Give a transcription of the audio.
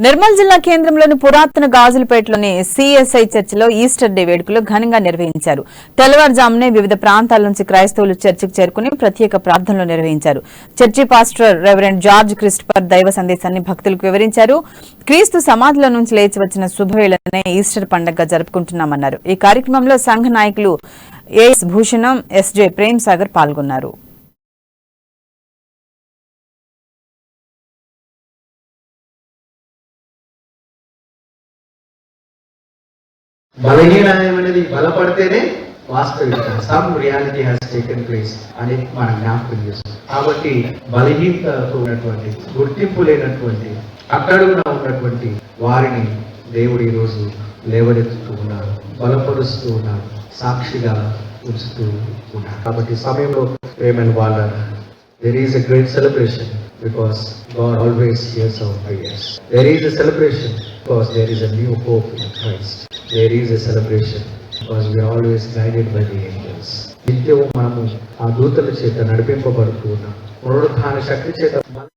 నిర్మల్ జిల్లా కేంద్రంలోని పురాతన గాజులపేటలోని సిఎస్ఐ చర్చిలో ఈస్టర్ డే వేడుకలు ఘనంగా నిర్వహించారు. తెల్లవారుజామునే వివిధ ప్రాంతాల నుంచి క్రైస్తవులు చర్చికి చేరుకుని ప్రత్యేక ప్రార్థనలు నిర్వహించారు. Church pastor reverend George Christopher దైవ సందేశాన్ని భక్తులకు వివరించారు. క్రీస్తు సమాధిలో నుంచి లేచి వచ్చిన శుభవేళనే ఈస్టర్ పండుగ జరుపుకుంటున్నామన్నారు. ఈ కార్యక్రమంలో సంఘ నాయకులు ఏఎస్ భూషణం, ఎస్జే ప్రేమ్ సాగర్ పాల్గొన్నారు. బలహీనం అనేది బలపడితేనే వాస్తవికత some reality has taken place అని మనం జ్ఞాపకం చేస్తాం. కాబట్టి బలహీనతతో ఉన్నటువంటి, గుర్తింపు లేనటువంటి, అట్టడుగున ఉన్నటువంటి వారిని దేవుడు ఈరోజు లేవనెత్తుతూ ఉన్నారు, బలపరుస్తూ ఉన్నారు, సాక్షిగా ఉంచుతూ ఉన్నారు. కాబట్టి సమయంలో ప్రేమైన వాళ్ళ there is a great celebration because God always hears our prayers. There is a celebration because there is a new hope in Christ. There is a celebration because we are always guided by the angels. నిత్యము మనము ఆ దూతల చేత నడిపింపబడుతూ ఉన్నాం. పునరుత్థాన శక్తి చేత